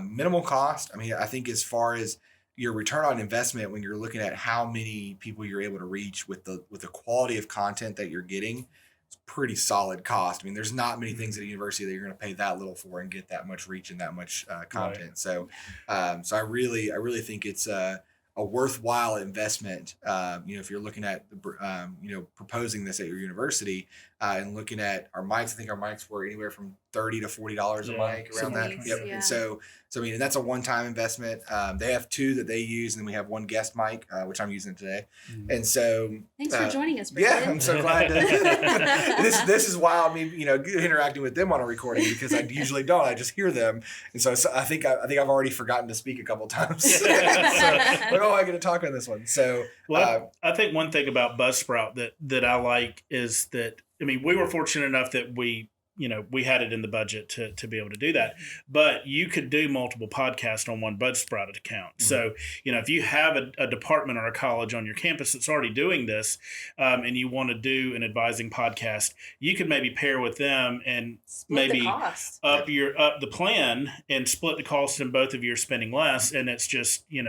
minimal cost. I think as far as your return on investment, when you're looking at how many people you're able to reach with the quality of content that you're getting, it's pretty solid cost. There's not many things at a university that you're going to pay that little for and get that much reach and that much content. Right. So I really think it's a worthwhile investment. If you're looking at proposing this at your university and looking at our mics, I think our mics were anywhere from $30 to $40 a mic, around that. Yep. Yeah. And so that's a one-time investment. They have 2 that they use, and then we have 1 guest mic, which I'm using today. And so thanks for joining us, Brandon. Yeah, I'm so glad to. This is why I'm interacting with them on a recording, because I usually don't. I just hear them, and so I think I've already forgotten to speak a couple times. So I get to talk on this one. So I think one thing about Buzzsprout that I like is that we were fortunate enough that we had it in the budget to be able to do that. But you could do multiple podcasts on one Buzzsprout account. So, if you have a department or a college on your campus that's already doing this, and you want to do an advising podcast, you could maybe pair with them and split maybe up the plan and split the cost, and both of you are spending less. And it's just, you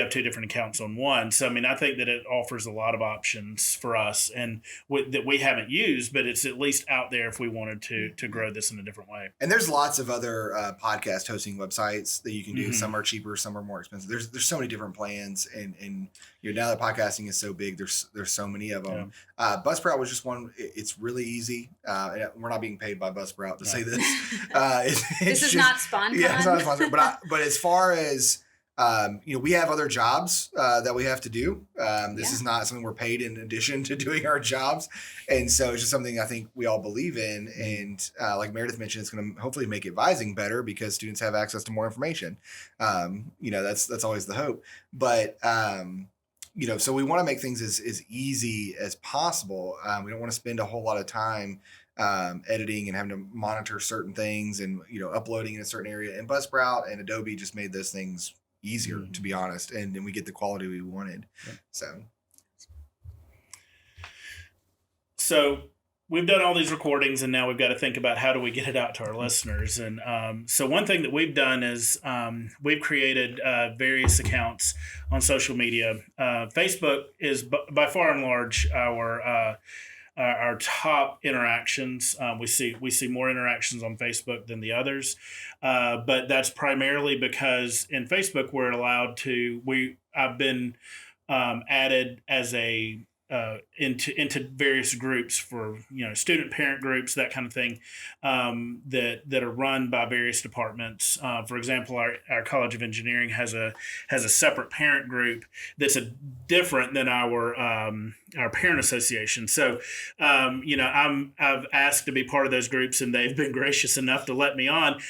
have 2 different accounts on one. So, I think that it offers a lot of options for us and that we haven't used, but it's at least out there if we wanted to grow this in a different way. And there's lots of other podcast hosting websites that you can do. Some are cheaper, some are more expensive. There's so many different plans, and now that podcasting is so big, there's so many of them. Buzzsprout was just one. It's really easy. And we're not being paid by Buzzsprout to say this. This is not sponsored. Yeah, it's not sponsored. But as far as we have other jobs that we have to do. This is not something we're paid in addition to doing our jobs. And so it's just something I think we all believe in. And like Meredith mentioned, it's going to hopefully make advising better because students have access to more information. That's always the hope. But so we want to make things as easy as possible. We don't want to spend a whole lot of time editing and having to monitor certain things and, uploading in a certain area. And Buzzsprout and Adobe just made those things easier, to be honest. And then we get the quality we wanted. Yeah. So we've done all these recordings, and now we've got to think about how do we get it out to our listeners. And so one thing that we've done is we've created various accounts on social media. Facebook is by far and large our top interactions. We see more interactions on Facebook than the others, but that's primarily because in Facebook we're allowed to. I've been added as a into various groups for student parent groups, that kind of thing, that are run by various departments. For example, our College of Engineering has a separate parent group that's different than our parent association. So I've asked to be part of those groups, and they've been gracious enough to let me on,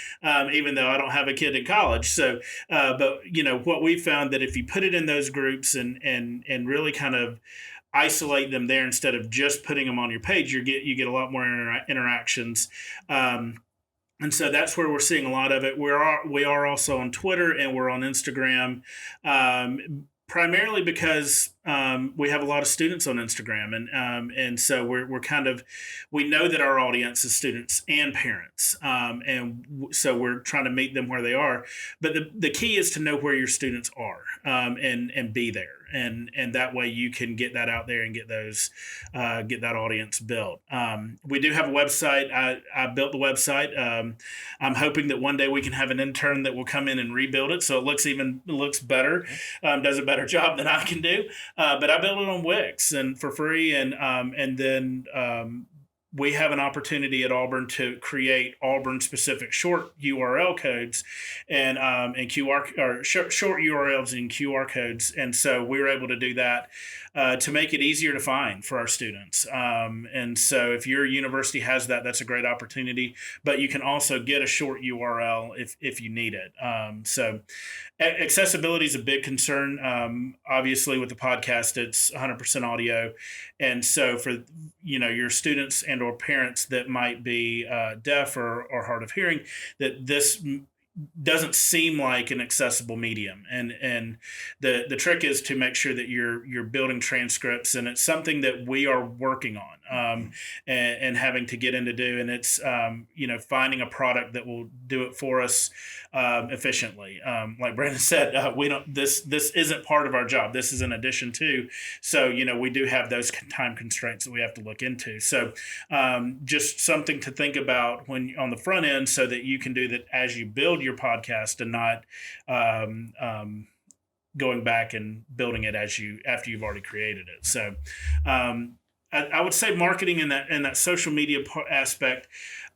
even though I don't have a kid in college. So but what we found, that if you put it in those groups and really kind of isolate them there instead of just putting them on your page, you get a lot more interactions. And so that's where we're seeing a lot of it. We are also on Twitter, and we're on Instagram, primarily because we have a lot of students on Instagram, and so we know that our audience is students and parents, so we're trying to meet them where they are. But the key is to know where your students are, and be there. And that way you can get that out there and get that audience built. We do have a website. I built the website. I'm hoping that one day we can have an intern that will come in and rebuild it so it looks better, does a better job than I can do. But I built it on Wix and for free, and then we have an opportunity at Auburn to create Auburn-specific short URL codes and QR or short URLs and QR codes, and so we were able to do that to make it easier to find for our students. And so, if your university has that, that's a great opportunity. But you can also get a short URL if you need it. So, accessibility is a big concern. Obviously, with the podcast, it's 100% audio, and so for your students and or parents that might be deaf or hard of hearing, that this doesn't seem like an accessible medium, and the trick is to make sure that you're building transcripts, and it's something that we are working on, and having to get into do, and it's finding a product that will do it for us efficiently. Like Brandon said, this isn't part of our job. This is an addition to, so we do have those time constraints that we have to look into. So just something to think about when on the front end, so that you can do that as you build your podcast, and not going back and building it after you've already created it. So I would say marketing in that social media aspect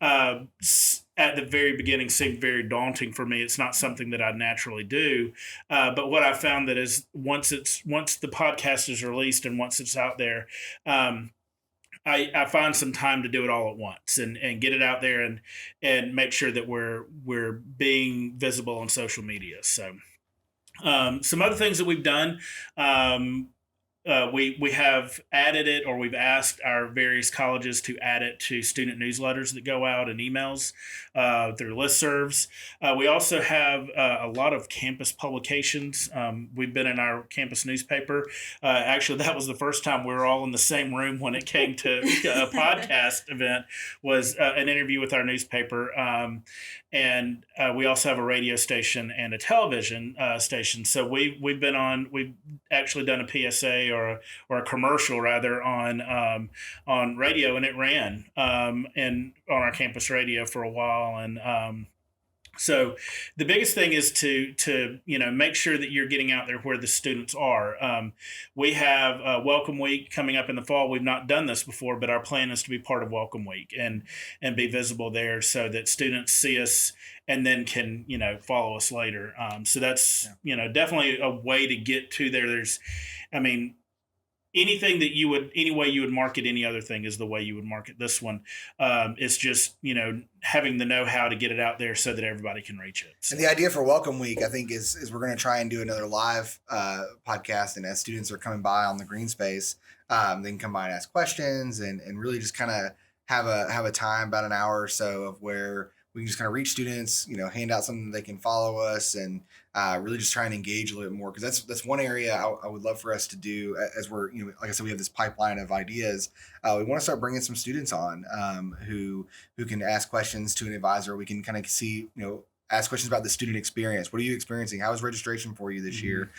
at the very beginning seemed very daunting for me. It's not something that I naturally do, but what I found that is once the podcast is released and once it's out there, I find some time to do it all at once and get it out there and make sure that we're being visible on social media. So some other things that we've done, we have added it, or we've asked our various colleges to add it to student newsletters that go out and emails through listservs. We also have a lot of campus publications. We've been in our campus newspaper. Actually, that was the first time we were all in the same room when it came to a podcast event, was an interview with our newspaper. And we also have a radio station and a television station. So we've actually done a PSA or a commercial rather on radio, and it ran and on our campus radio for a while. And so the biggest thing is to make sure that you're getting out there where the students are. We have Welcome Week coming up in the fall. We've not done this before, but our plan is to be part of Welcome Week and be visible there, so that students see us and then can follow us later. So that's definitely a way to get to there. anything that any way you would market any other thing is the way you would market this one. It's just, having the know-how to get it out there so that everybody can reach it. So. And the idea for Welcome Week, I think, is we're going to try and do another live podcast. And as students are coming by on the green space, they can come by and ask questions and really just kind of have a time, about an hour or so, of where we can just kind of reach students, hand out something that they can follow us, and really just try and engage a little bit more. Because that's one area I would love for us to do as we're, like I said, we have this pipeline of ideas. We want to start bringing some students on who can ask questions to an advisor. We can kind of see, ask questions about the student experience. What are you experiencing? How was registration for you this year?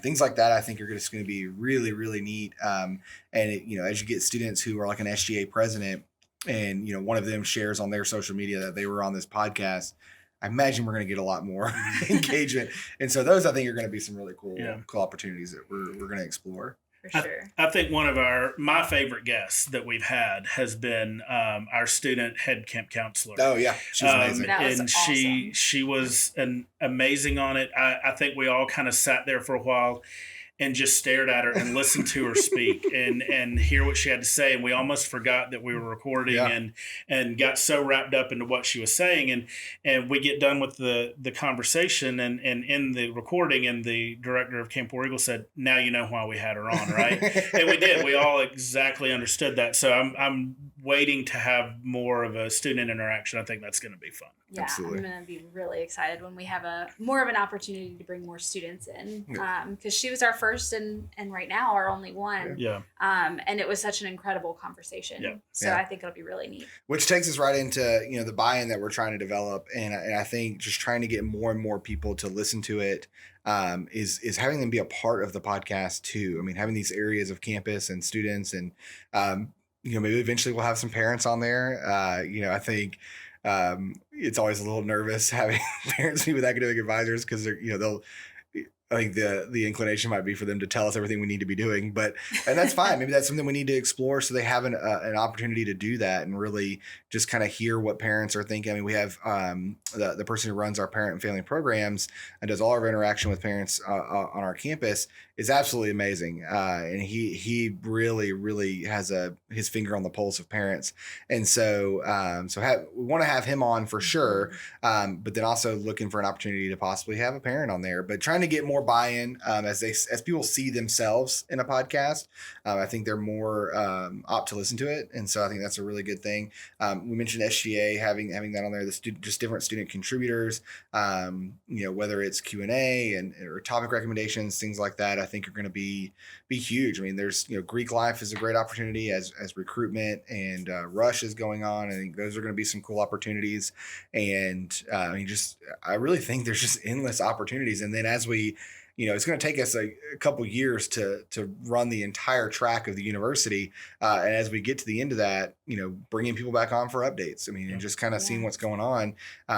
Things like that, I think, are just going to be really, really neat. And as you get students who are like an SGA president, and one of them shares on their social media that they were on this podcast, I imagine we're going to get a lot more engagement. And so those, I think, are going to be some really cool opportunities that we're going to explore. For sure. I think one of my favorite guests that we've had has been our student head camp counselor. Oh yeah, she was amazing. That was and awesome. she was amazing on it. I think we all kind of sat there for a while and just stared at her and listened to her speak and hear what she had to say. And we almost forgot that we were recording and got so wrapped up into what she was saying. And we get done with the conversation and in the recording, and the director of Camp War Eagle said, "Now you know why we had her on," right? And we did. We all exactly understood that. So I'm waiting to have more of a student interaction. I think that's going to be fun. Yeah, Absolutely. I'm going to be really excited when we have more of an opportunity to bring more students in, because she was our first and right now our only one. Yeah. And it was such an incredible conversation. Yeah. So I think it'll be really neat. Which takes us right into the buy-in that we're trying to develop, and I think just trying to get more and more people to listen to it is having them be a part of the podcast too. I mean, having these areas of campus and students, and maybe eventually we'll have some parents on there. I think it's always a little nervous having parents be with academic advisors, because I think the inclination might be for them to tell us everything we need to be doing, and that's fine. Maybe that's something we need to explore, so they have an opportunity to do that and really just kind of hear what parents are thinking. I mean, we have the person who runs our parent and family programs and does all our interaction with parents on our campus is absolutely amazing, and he really, really has his finger on the pulse of parents, and so we want to have him on for sure, but then also looking for an opportunity to possibly have a parent on there, but trying to get more buy-in as people see themselves in a podcast. I think they're more apt to listen to it, and so I think that's a really good thing. We mentioned SGA having that on there, just different student contributors, whether it's Q&A or topic recommendations, things like that, I think are going to be huge. I mean, there's Greek life is a great opportunity as recruitment and rush is going on. I think those are going to be some cool opportunities, and I really think there's just endless opportunities. And then as we it's going to take us a couple years to run the entire track of the university. And as we get to the end of that, bringing people back on for updates. I mean, and just kind of seeing what's going on.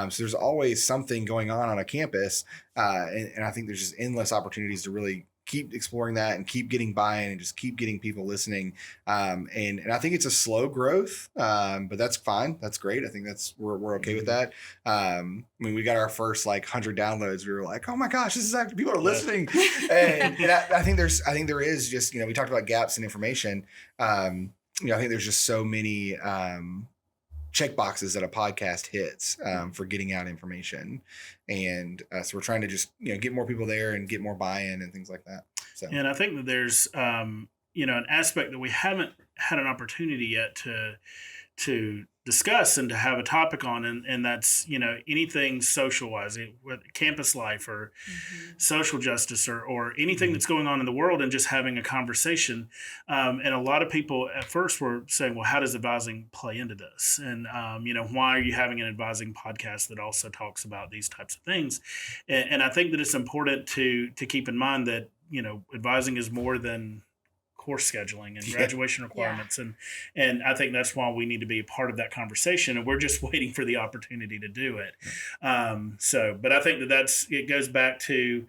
So there's always something going on a campus. And I think there's just endless opportunities to really keep exploring that and keep getting buy-in and just keep getting people listening. And I think it's a slow growth, but that's fine. That's great. I think we're okay with that. When we got our first 100 downloads, we were like, oh my gosh, this is actually, people are listening. and I think there is just, we talked about gaps in information. I think there's just so many, check boxes that a podcast hits for getting out information, and so we're trying to just get more people there and get more buy-in and things like that. So, and I think that there's an aspect that we haven't had an opportunity yet to discuss and to have a topic on, and that's anything social wise, campus life or social justice or anything that's going on in the world, and just having a conversation. And a lot of people at first were saying, well, how does advising play into this? And why are you having an advising podcast that also talks about these types of things? And I think that it's important to keep in mind that advising is more than course scheduling and graduation requirements. And I think that's why we need to be a part of that conversation, and we're just waiting for the opportunity to do it. But I think it goes back to,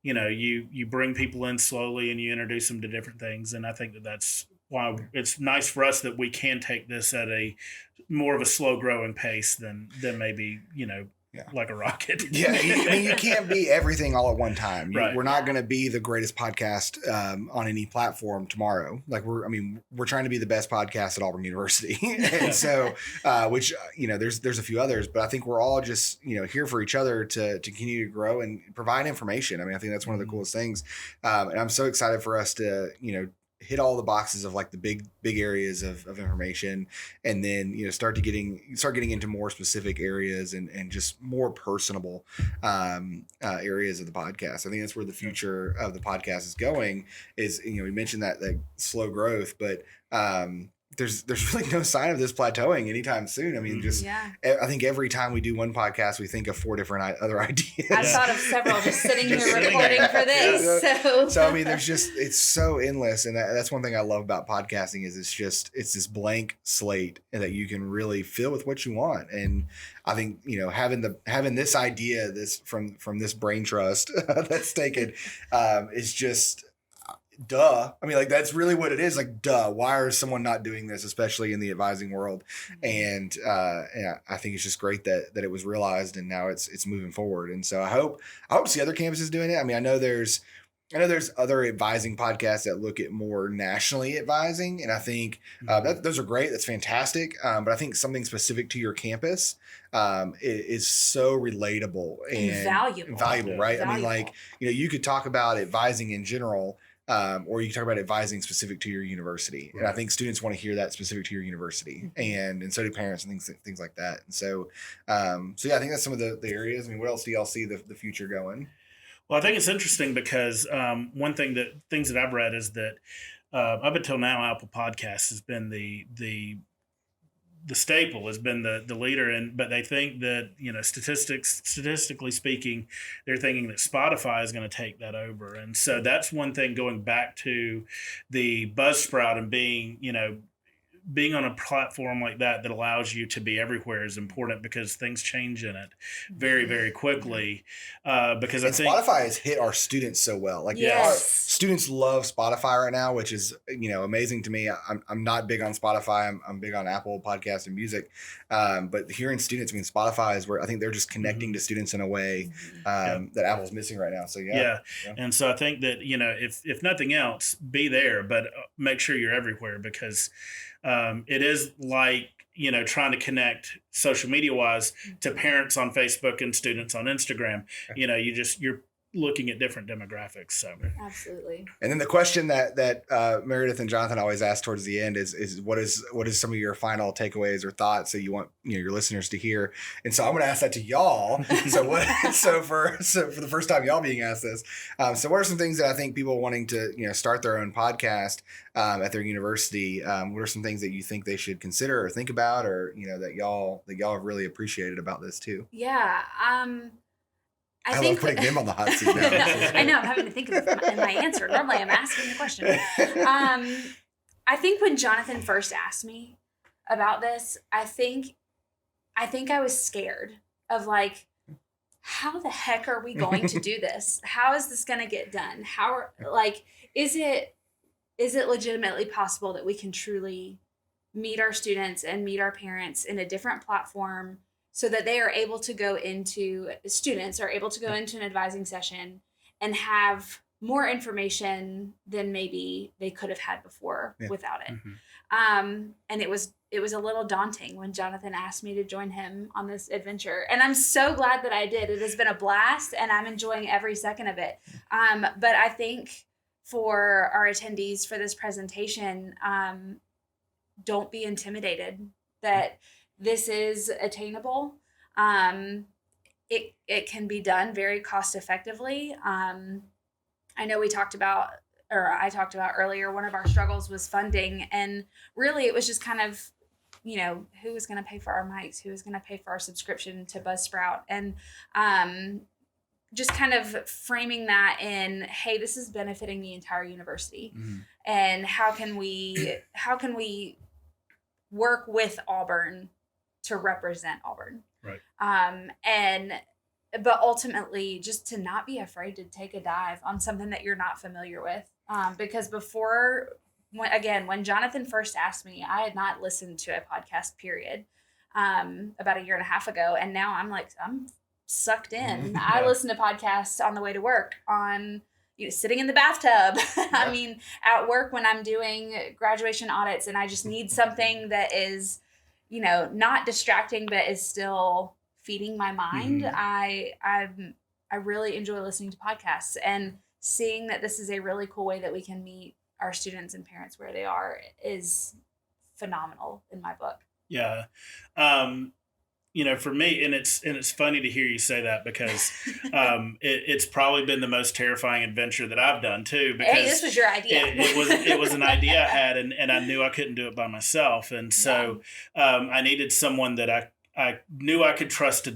you bring people in slowly and you introduce them to different things. And I think that's why it's nice for us that we can take this at a more of a slow growing pace than maybe, like a rocket. Yeah, I mean, you can't be everything all at one time. Right. We're not going to be the greatest podcast on any platform tomorrow. Like we're trying to be the best podcast at Auburn University, and so which there's a few others, but I think we're all just here for each other to continue to grow and provide information. I mean, I think that's one of the coolest things, and I'm so excited for us to hit all the boxes of like the big areas of information, and then start getting into more specific areas and just more personable areas of the podcast. I think that's where the future of the podcast is going. Is we mentioned that slow growth, but there's really no sign of this plateauing anytime soon. I mean, I think every time we do one podcast, we think of 4 different other ideas. I've thought of several just sitting here sitting recording there. for this. So I mean, it's so endless, and that's one thing I love about podcasting is it's this blank slate that you can really fill with what you want. And I think having this idea from this brain trust that's taken is just. Duh. I mean, like, that's really what it is. Like, duh. Why is someone not doing this, especially in the advising world? And I think it's just great that it was realized, and now it's moving forward. And so I hope to see other campuses doing it. I mean, I know there's other advising podcasts that look at more nationally advising, and I think those are great. That's fantastic. But I think something specific to your campus is so relatable and valuable, right? Valuable. I mean, like, you could talk about advising in general. Or you can talk about advising specific to your university. Right. And I think students want to hear that specific to your university, and so do parents and things like that. And so, I think that's some of the areas. I mean, what else do y'all see the future going? Well, I think it's interesting because things that I've read is that up until now, Apple Podcasts has been the staple, has been the leader, but they think that statistically speaking, they're thinking that Spotify is going to take that over, and so that's one thing. Going back to the Buzzsprout and being on a platform like that allows you to be everywhere is important because things change in it very, very quickly. Because I think Spotify has hit our students so well. Like, our students love Spotify right now, which is amazing to me. I'm not big on Spotify. I'm big on Apple Podcasts and music. But hearing students, I mean, Spotify is where I think they're just connecting to students in a way that Apple's missing right now. So yeah. And so I think that if nothing else, be there, but make sure you're everywhere because. It is like, trying to connect social media wise to parents on Facebook and students on Instagram. You're looking at different demographics. So Absolutely. And then the question that Meredith and Jonathan always ask towards the end is what is some of your final takeaways or thoughts that you want your listeners to hear? And so I'm going to ask that to y'all. So for the first time y'all being asked this, so what are some things that I think people wanting to start their own podcast at their university? What are some things that you think they should consider or think about, or that y'all have really appreciated about this too? Yeah. I love putting them on the hot seat now. I know, I'm having to think of my answer. Normally I'm asking the question. I think when Jonathan first asked me about this, I think I was scared of like, how the heck are we going to do this? How is this going to get done? Is it legitimately possible that we can truly meet our students and meet our parents in a different platform so that they are able to go into an advising session and have more information than maybe they could have had before without it. And it was a little daunting when Jonathan asked me to join him on this adventure. And I'm so glad that I did. It has been a blast and I'm enjoying every second of it. But I think for our attendees for this presentation, don't be intimidated that this is attainable. It can be done very cost effectively. I know I talked about earlier, one of our struggles was funding, and really it was just kind of, who was going to pay for our mics, who was going to pay for our subscription to Buzzsprout, and just kind of framing that in, hey, this is benefiting the entire university, and how can we work with Auburn to represent Auburn. Right. But ultimately just to not be afraid to take a dive on something that you're not familiar with. Because when Jonathan first asked me, I had not listened to a podcast period, about a year and a half ago. And now I'm like, I'm sucked in. Yeah. I listen to podcasts on the way to work, on sitting in the bathtub. I mean, at work when I'm doing graduation audits, and I just need something that is, not distracting, but is still feeding my mind. I really enjoy listening to podcasts and seeing that this is a really cool way that we can meet our students and parents where they are is phenomenal in my book. Yeah. For me, and it's funny to hear you say that, because it's probably been the most terrifying adventure that I've done too. Because hey, this was your idea. it was an idea I had, and I knew I couldn't do it by myself, and so I needed someone that I knew I could trust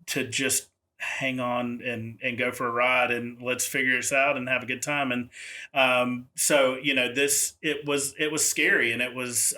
to just hang on and go for a ride, and let's figure this out and have a good time. And so it was scary, and it was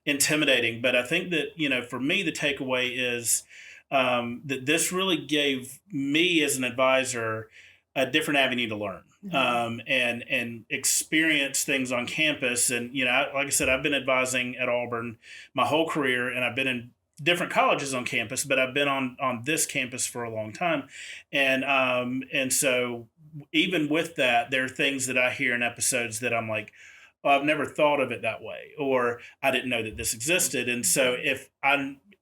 intimidating, but I think that for me the takeaway is that this really gave me as an advisor a different avenue to learn, and experience things on campus. And like I said, I've been advising at Auburn my whole career, and I've been in different colleges on campus, but I've been on this campus for a long time, and so even with that, there are things that I hear in episodes that I'm like, oh, I've never thought of it that way, or I didn't know that this existed. And so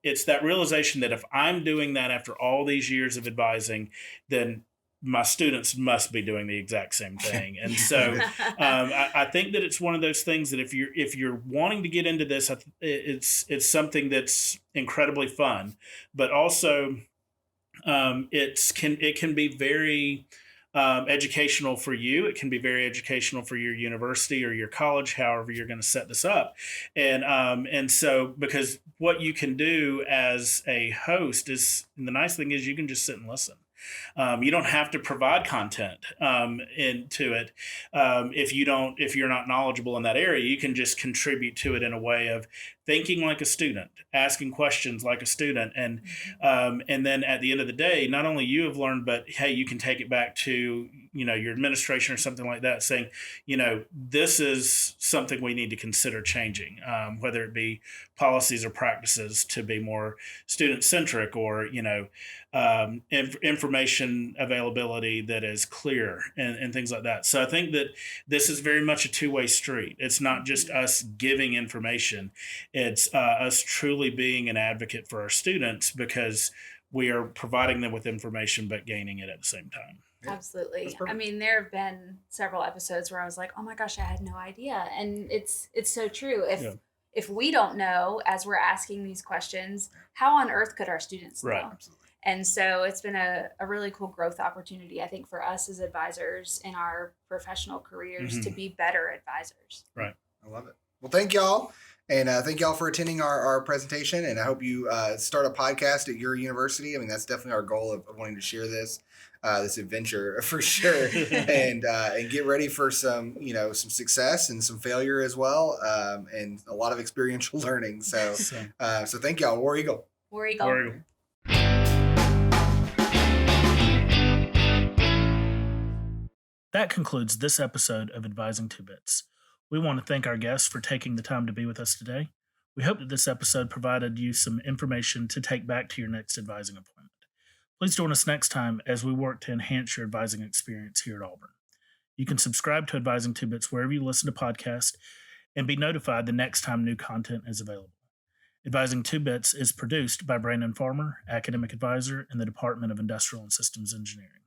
it's that realization that if I'm doing that after all these years of advising, then my students must be doing the exact same thing. And so I think that it's one of those things that if you're wanting to get into this, it's something that's incredibly fun, but also it can be very educational for you. It can be very educational for your university or your college, however you're going to set this up. And so, because what you can do as a host is, and the nice thing is you can just sit and listen. You don't have to provide content into it. If you're not knowledgeable in that area, you can just contribute to it in a way of thinking like a student, asking questions like a student, and then at the end of the day, not only you have learned, but hey, you can take it back to your administration or something like that, saying, this is something we need to consider changing, whether it be policies or practices to be more student centric, or information availability that is clear, and things like that. So I think that this is very much a two-way street. It's not just us giving information. It's us truly being an advocate for our students, because we are providing them with information, but gaining it at the same time. Yeah, absolutely. I mean, there have been several episodes where I was like, oh my gosh, I had no idea. And it's so true. If we don't know, as we're asking these questions, how on earth could our students know? Right. Absolutely. And so it's been a really cool growth opportunity, I think, for us as advisors in our professional careers to be better advisors. Right. I love it. Well, thank y'all. And thank y'all for attending our presentation. And I hope you start a podcast at your university. I mean, that's definitely our goal of wanting to share this adventure for sure. and get ready for some success and some failure as well. And a lot of experiential learning. So thank y'all. War Eagle. War Eagle. War Eagle. That concludes this episode of Advising 2 Bits. We want to thank our guests for taking the time to be with us today. We hope that this episode provided you some information to take back to your next advising appointment. Please join us next time as we work to enhance your advising experience here at Auburn. You can subscribe to Advising 2 Bits wherever you listen to podcasts and be notified the next time new content is available. Advising 2 Bits is produced by Brandon Farmer, Academic Advisor in the Department of Industrial and Systems Engineering.